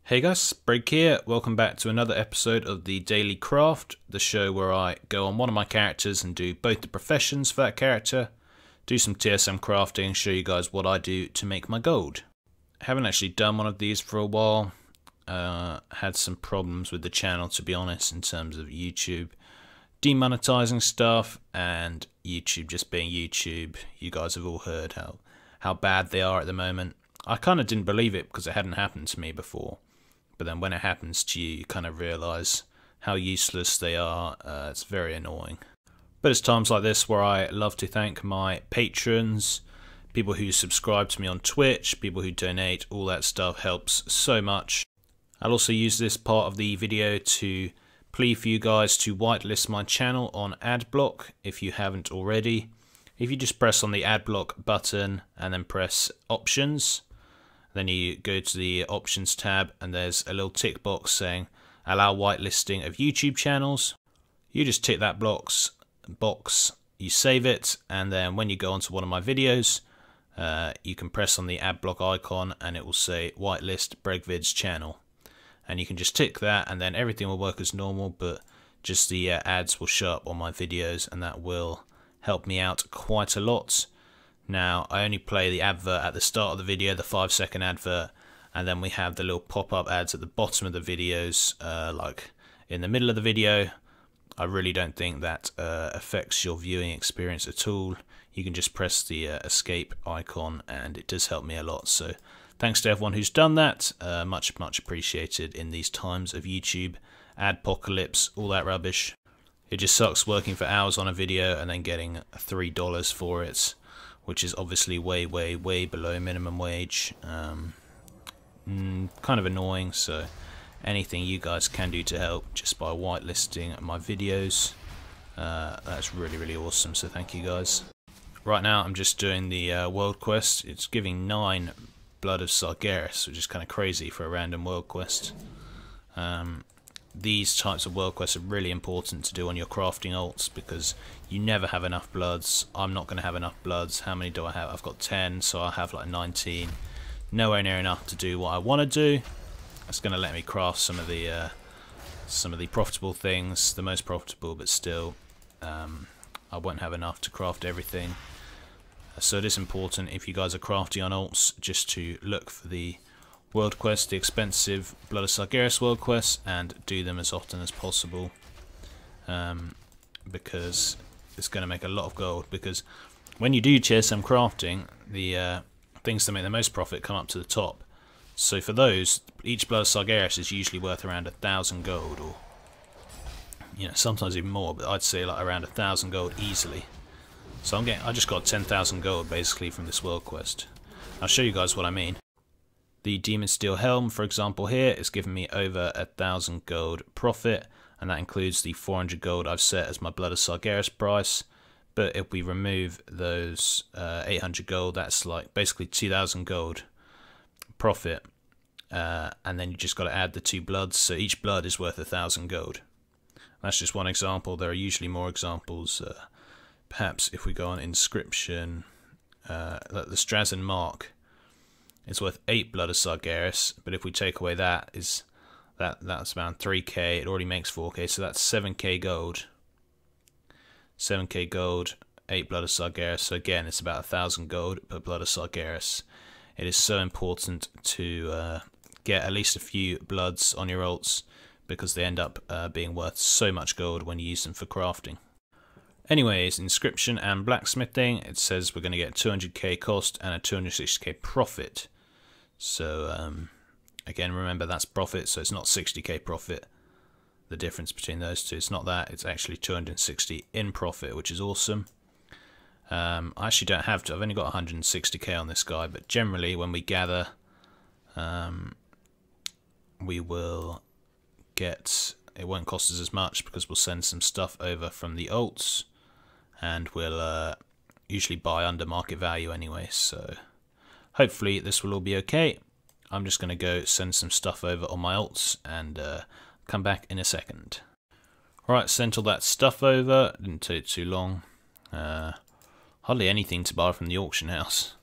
Hey guys, Break here. Welcome back to another episode of the Daily Craft, the show where I go on one of my characters and do both the professions for that character, do some TSM crafting, and show you guys what I do to make my gold. I haven't actually done one of these for a while. Had some problems with the channel, to be honest, in terms of YouTube demonetizing stuff and YouTube just being YouTube. You guys have all heard how bad they are at the moment. I kind of didn't believe it because it hadn't happened to me before. But then when it happens to you, you kind of realise how useless they are. It's very annoying. But it's times like this where I love to thank my patrons, people who subscribe to me on Twitch, people who donate. All that stuff helps so much. I'll also use this part of the video to plea for you guys to whitelist my channel on Adblock if you haven't already. If you just press on the Adblock button and then press Options, then you go to the Options tab and there's a little tick box saying allow whitelisting of YouTube channels. You just tick that box, you save it, and then when you go onto one of my videos, you can press on the Adblock icon and it will say whitelist Bregvid's channel. And you can just tick that and then everything will work as normal, but just the ads will show up on my videos, and that will help me out quite a lot. Now, I only play the advert at the start of the video, the 5-second advert, and then we have the little pop-up ads at the bottom of the videos, like in the middle of the video. I really don't think that affects your viewing experience at all. You can just press the escape icon, and it does help me a lot. So thanks to everyone who's done that. Much appreciated in these times of YouTube adpocalypse, all that rubbish. It just sucks working for hours on a video and then getting $3 for it, which is obviously way below minimum wage. Kind of annoying, so anything you guys can do to help just by whitelisting my videos, that's really awesome, so thank you guys. Right now I'm just doing the world quest. It's giving 9 Blood of Sargeras, which is kind of crazy for a random world quest. These types of world quests are really important to do on your crafting alts because you never have enough bloods. I'm not going to have enough bloods. How many do I have? I've got 10, so I have like 19. Nowhere near enough to do what I want to do. That's going to let me craft some of the profitable things, the most profitable, but still I won't have enough to craft everything. So it is important, if you guys are crafting on alts, just to look for the world quest, the expensive Blood of Sargeras world quests, and do them as often as possible, because it's going to make a lot of gold. Because when you do TSM crafting, the things that make the most profit come up to the top. So for those, each Blood of Sargeras is usually worth around 1,000 gold, or sometimes even more, but I'd say like around 1,000 gold easily. So I just got 10,000 gold basically from this world quest. I'll show you guys what I mean. The Demon Steel Helm, for example, here is giving me over 1,000 gold profit, and that includes the 400 gold I've set as my Blood of Sargeras price. But if we remove those 800 gold, that's like basically 2,000 gold profit, and then you just got to add the 2 bloods, so each blood is worth 1,000 gold. That's just one example. There are usually more examples. Perhaps if we go on Inscription, the Strazen Mark, it's worth 8 Blood of Sargeras, but if we take away that, that's around 3k. It already makes 4k, so that's 7k gold. 7k gold, 8 Blood of Sargeras. So again, it's about 1,000 gold per Blood of Sargeras. It is so important to get at least a few bloods on your alts, because they end up being worth so much gold when you use them for crafting. Anyways, Inscription and Blacksmithing, it says we're going to get 200k cost and a 260k profit. So again, remember that's profit, so it's not 60k profit. The difference between those two, it's not that, it's actually 260 in profit, which is awesome. I actually don't have to, I've only got 160k on this guy, but generally when we gather, we will get, it won't cost us as much because we'll send some stuff over from the alts, and we'll usually buy under market value anyway, so hopefully this will all be okay. I'm just going to go send some stuff over on my alts and come back in a second. Alright, sent all that stuff over, didn't take too long. Hardly anything to buy from the auction house,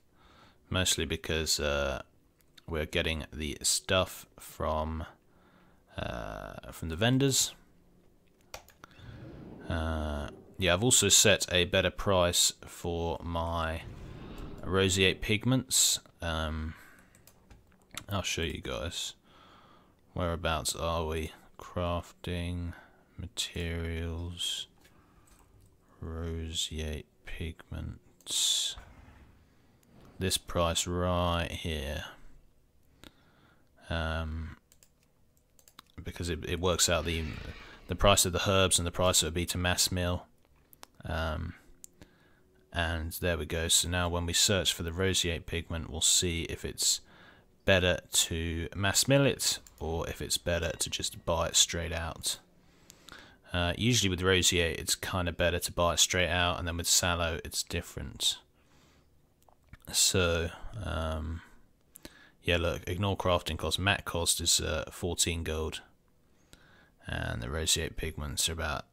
mostly because we're getting the stuff from the vendors. Yeah, I've also set a better price for my roseate pigments. I'll show you guys. Whereabouts are we? Crafting, materials, roseate pigments. This price right here. Because it works out the price of the herbs and the price it would be to mass mill. And there we go. So now when we search for the roseate pigment, we'll see if it's better to mass mill it or if it's better to just buy it straight out. Usually with roseate it's kind of better to buy it straight out, and then with sallow it's different. So yeah, look, ignore crafting cost. Mat cost is 14 gold, and the roseate pigments are about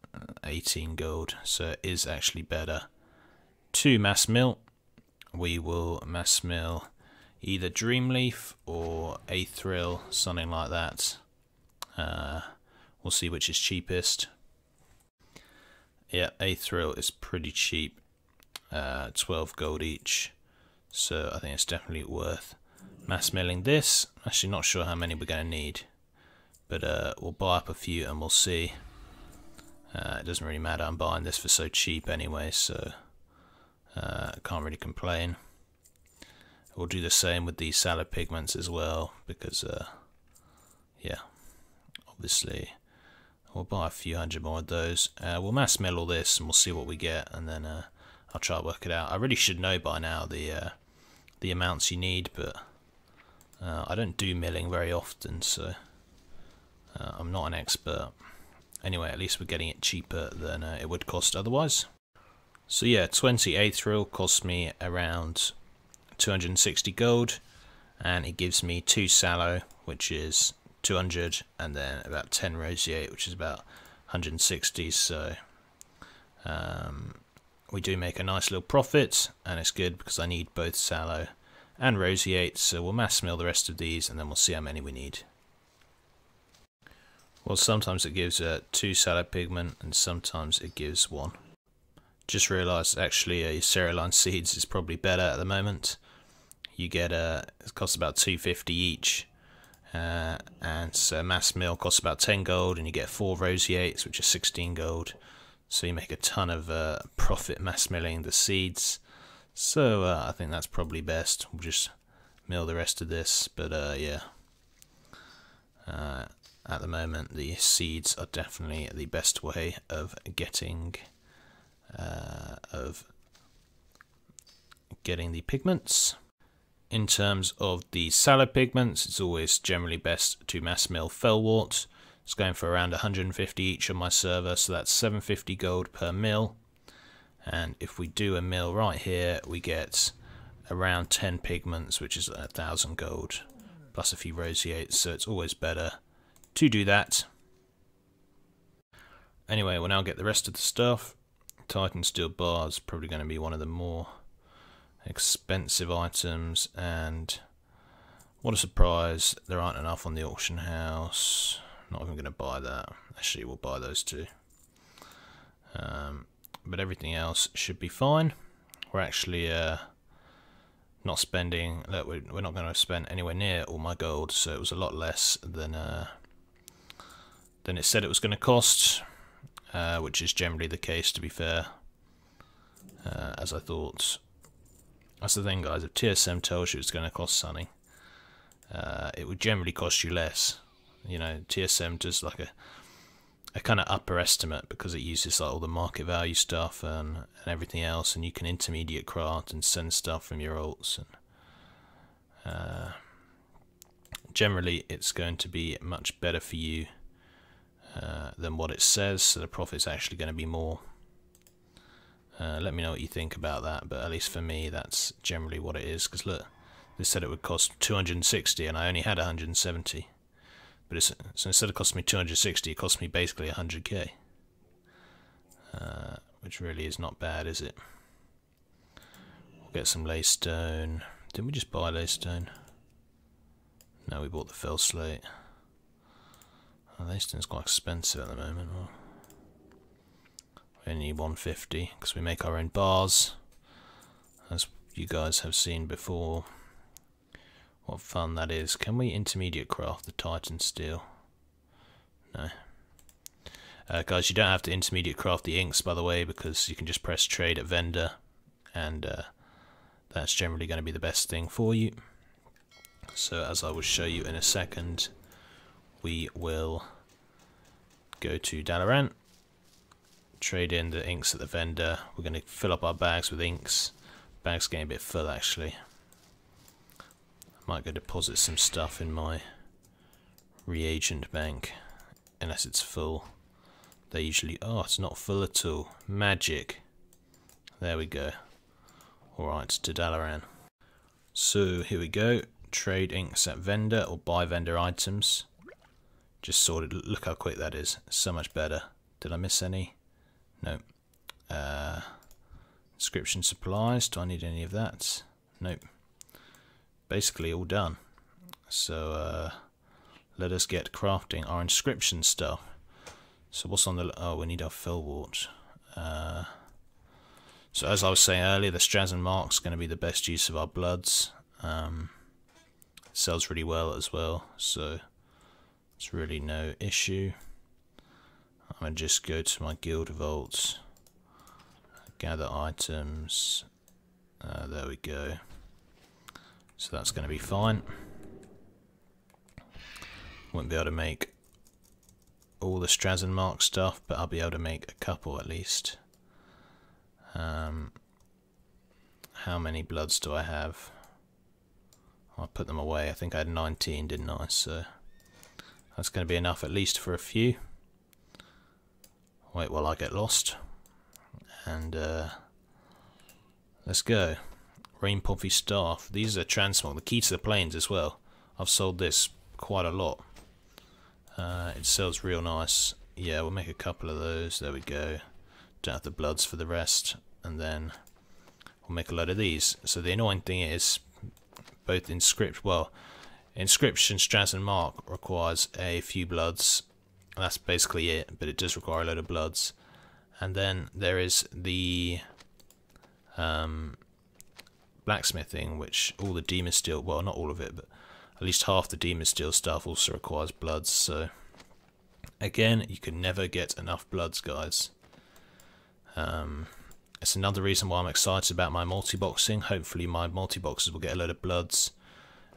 18 gold, so it is actually better to mass mill. We will mass mill either Dreamleaf or Aethryl, something like that. We'll see which is cheapest. Yeah, Aethryl is pretty cheap, 12 gold each, so I think it's definitely worth mass milling this. Actually not sure how many we're going to need, but we'll buy up a few and we'll see. It doesn't really matter, I'm buying this for so cheap anyway, so can't really complain. We'll do the same with these salad pigments as well, because yeah, obviously we'll buy a few hundred more of those. We'll mass mill all this and we'll see what we get, and then I'll try to work it out. I really should know by now the amounts you need, but I don't do milling very often, so I'm not an expert. Anyway, at least we're getting it cheaper than it would cost otherwise. So yeah, 20 Aethryl cost me around 260 gold, and it gives me 2 sallow, which is 200, and then about 10 roseate, which is about 160. So we do make a nice little profit, and it's good because I need both sallow and roseate. So we'll mass mill the rest of these, and then we'll see how many we need. Well, sometimes it gives 2 sallow pigment, and sometimes it gives 1. Just realised actually your cerealine seeds is probably better at the moment. You get it costs about 250 each, and so mass mill costs about 10 gold, and you get 4 roseates, which is 16 gold. So you make a ton of profit mass milling the seeds. So I think that's probably best. We'll just mill the rest of this, but yeah. At the moment, the seeds are definitely the best way of getting the pigments. In terms of the salad pigments, it's always generally best to mass mill Fellwort. It's going for around 150 each on my server, so that's 750 gold per mill. And if we do a mill right here, we get around 10 pigments, which is 1,000 gold, plus a few roseates, so it's always better to do that. Anyway, we'll now get the rest of the stuff. Titan steel bars, probably going to be one of the more expensive items, and what a surprise, there aren't enough on the auction house. Not even going to buy that. Actually, we'll buy those two. But everything else should be fine. We're actually not spending, look, we're not going to spend anywhere near all my gold, so it was a lot less than it said it was going to cost, which is generally the case, to be fair, as I thought. That's the thing, guys, if TSM tells you it's going to cost something, it would generally cost you less. You know, TSM does like a kind of upper estimate because it uses like all the market value stuff and everything else, and you can intermediate craft and send stuff from your alts, and generally it's going to be much better for you than what it says, so the profit's actually going to be more. Let me know what you think about that, but at least for me that's generally what it is, because look, they said it would cost 260 and I only had 170. But so instead of costing me 260, it cost me basically 100k, which really is not bad, is it? We'll get some laystone. Didn't we just buy laystone? No, we bought the fell slate. Oh, this thing's quite expensive at the moment. Oh. We only need 150 because we make our own bars, as you guys have seen before. What fun that is. Can we intermediate craft the Titan steel? No. Guys, you don't have to intermediate craft the inks, by the way, because you can just press trade at vendor, and that's generally going to be the best thing for you. So as I will show you in a second, we will go to Dalaran, trade in the inks at the vendor. We're going to fill up our bags with inks. Bag's getting a bit full actually. I might go deposit some stuff in my reagent bank, unless it's full. They usually... oh, it's not full at all. Magic. There we go. Alright, to Dalaran. So, here we go. Trade inks at vendor, or buy vendor items. Just sorted. Look how quick that is. So much better. Did I miss any? No. Inscription supplies. Do I need any of that? Nope. Basically all done. So, let us get crafting our inscription stuff. So what's on the... oh, we need our fellwort. So as I was saying earlier, the Strazen Mark's going to be the best use of our bloods. It sells really well as well, so it's really no issue. I'm going to just go to my guild vaults, gather items. There we go. So that's going to be fine. Won't be able to make all the Strazen Mark stuff, but I'll be able to make a couple at least. How many bloods do I have? I put them away. I think I had 19, didn't I? So that's going to be enough at least for a few. Wait while I get lost. And let's go. Rain Poppy Staff. These are transmog. The key to the plains as well. I've sold this quite a lot. It sells real nice. Yeah, we'll make a couple of those. There we go. Don't have the bloods for the rest. And then we'll make a load of these. So the annoying thing is, both inscription Strazen Mark requires a few bloods. That's basically it, but it does require a load of bloods. And then there is the blacksmithing, which all the demon steel, well, not all of it, but at least half the demon steel stuff also requires bloods. So again, you can never get enough bloods, guys. It's another reason why I'm excited about my multi-boxing. Hopefully my multi-boxes will get a load of bloods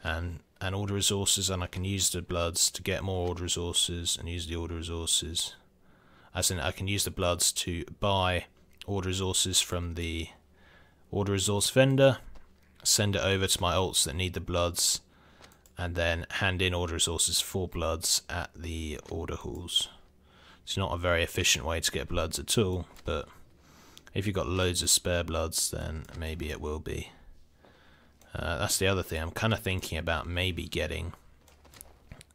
and order resources, and I can use the bloods to get more order resources and use the order resources. As in, I can use the bloods to buy order resources from the order resource vendor, send it over to my alts that need the bloods, and then hand in order resources for bloods at the order halls. It's not a very efficient way to get bloods at all, but if you've got loads of spare bloods, then maybe it will be. That's the other thing. I'm kind of thinking about maybe getting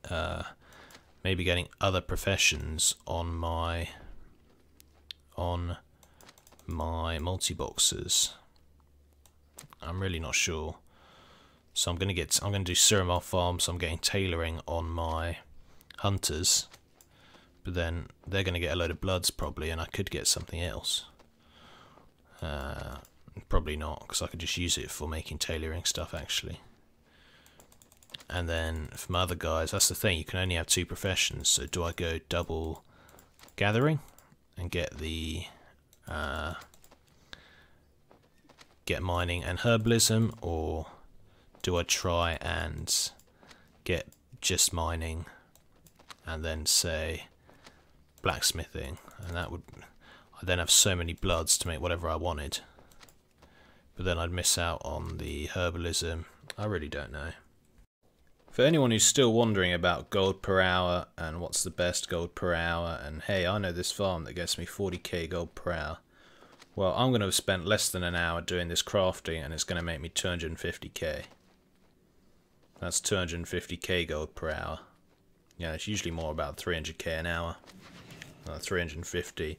other professions on my multi-boxes. I'm really not sure. So I'm gonna do Suramar Farm, so I'm getting tailoring on my hunters. But then they're gonna get a load of bloods probably, and I could get something else. Probably not, because I could just use it for making tailoring stuff actually. And then for my other guys, that's the thing, you can only have 2 professions. So do I go double gathering and get the get mining and herbalism, or do I try and get just mining and then say blacksmithing? And that would, I'd then have so many bloods to make whatever I wanted, but then I'd miss out on the herbalism. I really don't know. For anyone who's still wondering about gold per hour and what's the best gold per hour, and hey, I know this farm that gets me 40k gold per hour, well, I'm going to have spent less than an hour doing this crafting and it's going to make me 250k. That's 250k gold per hour. Yeah, it's usually more about 300k an hour. 350.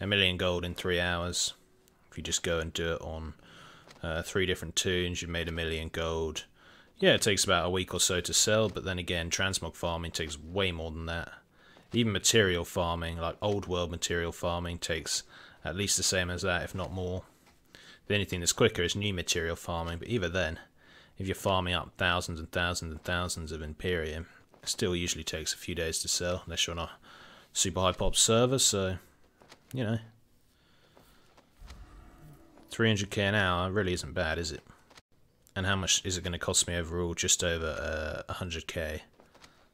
A million gold in 3 hours. If you just go and do it on 3 different tunes, you've made 1 million gold. Yeah, it takes about a week or so to sell, but then again, transmog farming takes way more than that. Even material farming, like old world material farming, takes at least the same as that, if not more. The only thing that's quicker is new material farming, but even then, if you're farming up thousands and thousands and thousands of Imperium, it still usually takes a few days to sell, unless you're on a super high pop server, so, you know. 300k an hour really isn't bad, is it? And how much is it going to cost me overall? Just over 100k.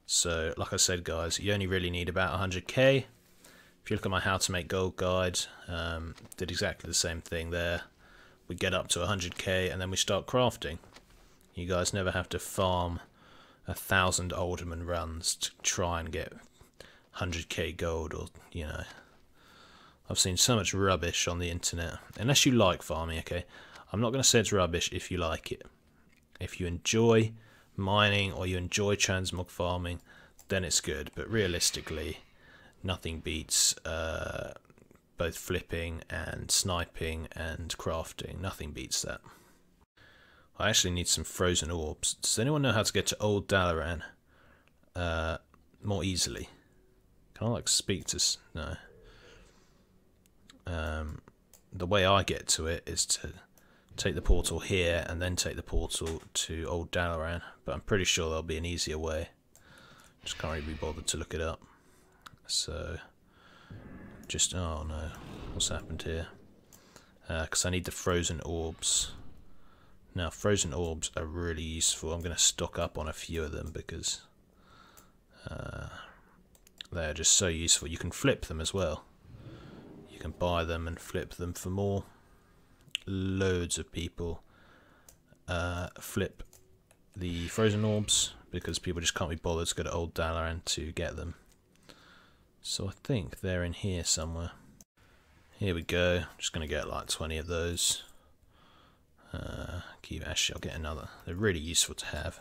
So, like I said, guys, you only really need about 100k. If you look at my how to make gold guide, did exactly the same thing there. We get up to 100k and then we start crafting. You guys never have to farm 1,000 alderman runs to try and get 100k gold, or, you know. I've seen so much rubbish on the internet. Unless you like farming, okay? I'm not going to say it's rubbish if you like it. If you enjoy mining or you enjoy transmog farming, then it's good. But realistically, nothing beats both flipping and sniping and crafting. Nothing beats that. I actually need some frozen orbs. Does anyone know how to get to Old Dalaran more easily? Can I like speak to... No. The way I get to it is to take the portal here and then take the portal to Old Dalaran, but I'm pretty sure there'll be an easier way. Just can't really be bothered to look it up. So, just, oh no, what's happened here? Because I need the frozen orbs. Now, frozen orbs are really useful. I'm going to stock up on a few of them because they're just so useful. You can flip them as well. You can buy them and flip them for more. Loads of people flip the frozen orbs because people just can't be bothered to go to Old Dalaran to get them. So I think they're in here somewhere. Here we go. I'm just going to get like 20 of those. Actually, I'll get another. They're really useful to have.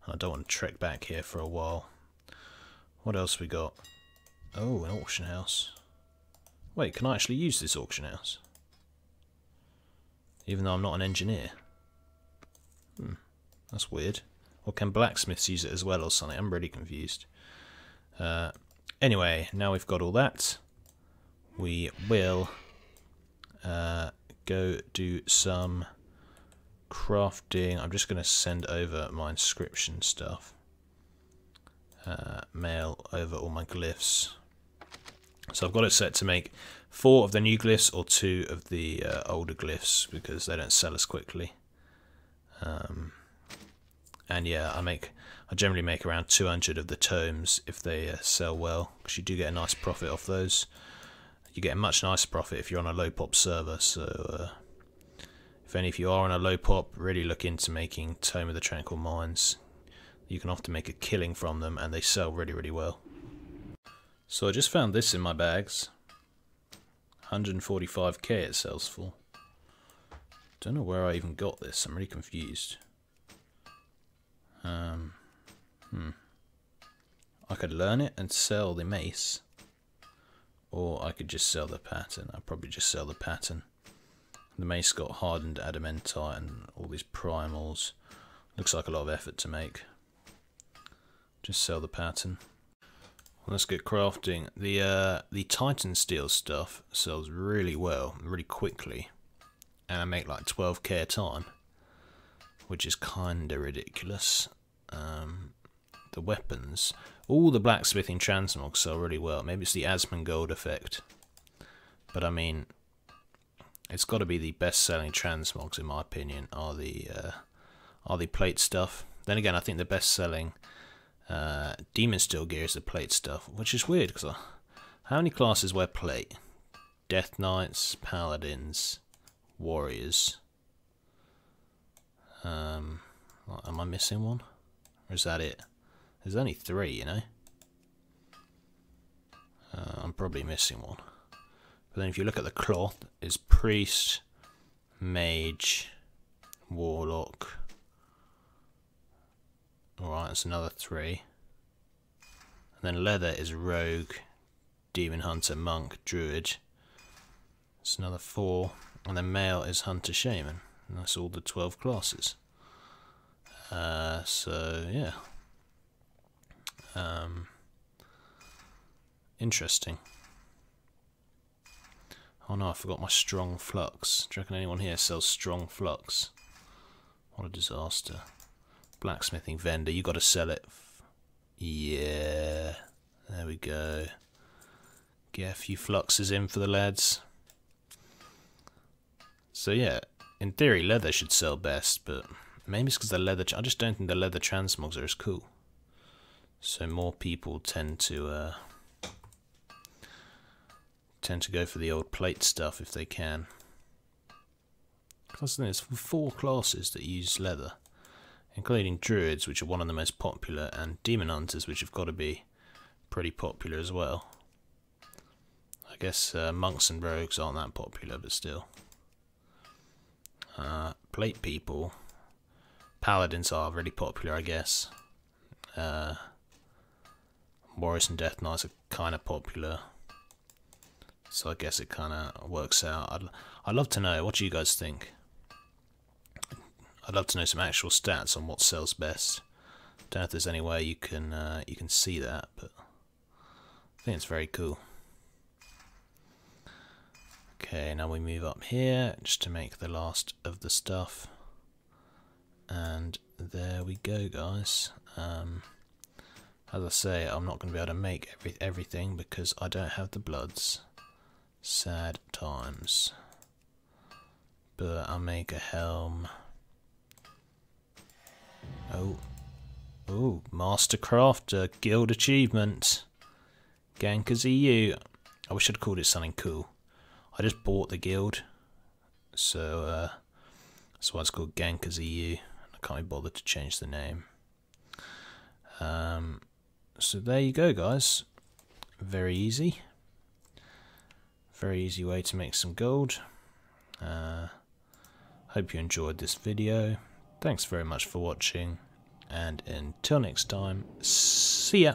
I don't want to trek back here for a while. What else we got? Oh, an auction house. Wait, can I actually use this auction house? Even though I'm not an engineer. That's weird. Or can blacksmiths use it as well or something? I'm really confused. Anyway, now we've got all that. We will go do some crafting. I'm just going to send over my inscription stuff. Mail over all my glyphs. So I've got it set to make 4 of the new glyphs or 2 of the older glyphs because they don't sell as quickly. And yeah, I generally make around 200 of the tomes if they sell well, because you do get a nice profit off those. You get a much nicer profit if you're on a low pop server. So if any of you are on a low pop, really look into making Tome of the Tranquil Mines. You can often make a killing from them, and they sell really, really well. So I just found this in my bags. 145k it sells for. Don't know where I even got this. I'm really confused. I could learn it and sell the mace, or I could just sell the pattern. I'd probably just sell the pattern. The mace got hardened adamantite and all these primals. Looks like a lot of effort to make. Just sell the pattern. Let's get crafting. The Titan steel stuff sells really well, really quickly, and I make like 12k a time, which is kinda ridiculous. The weapons, all the blacksmithing transmogs sell really well. Maybe it's the Asmongold effect, but I mean, it's got to be the best-selling transmogs in my opinion are the plate stuff. Then again, I think the best-selling Demon Steel gear is the plate stuff, which is weird because how many classes wear plate? Death Knights, Paladins, Warriors. Am I missing one? Or is that it? There's only 3, you know. I'm probably missing one. But then if you look at the cloth, it's Priest, Mage, Warlock. Alright, that's another 3. And then leather is Rogue, Demon Hunter, Monk, Druid. That's another 4. And then mail is Hunter, Shaman. And that's all the 12 classes. So yeah, interesting. Oh no, I forgot my strong flux. Do you reckon anyone here sells strong flux? What a disaster. Blacksmithing vendor, you got to sell it. Yeah, there we go. Get a few fluxes in for the lads. So yeah, in theory leather should sell best, but maybe it's because the leather. I just don't think the leather transmogs are as cool. So more people tend to go for the old plate stuff if they can. Because there's 4 classes that use leather, including druids, which are one of the most popular, and demon hunters, which have got to be pretty popular as well. I guess monks and rogues aren't that popular, but still. Plate people, paladins are really popular, I guess. Warriors and Death Knights are kind of popular, so I guess it kind of works out. I'd love to know, what do you guys think? I'd love to know some actual stats on what sells best. Don't know if there's any way you can see that, but I think it's very cool. Okay, now we move up here just to make the last of the stuff, and there we go, guys. As I say, I'm not going to be able to make everything because I don't have the bloods. Sad times. But I'll make a helm. Oh, Master Crafter, Guild Achievement. Gankers EU. I wish I'd called it something cool. I just bought the guild, so that's why it's called Gankers EU. I can't be bothered to change the name. So there you go, guys. Very easy. Very easy way to make some gold. Hope you enjoyed this video. Thanks very much for watching, and until next time, see ya!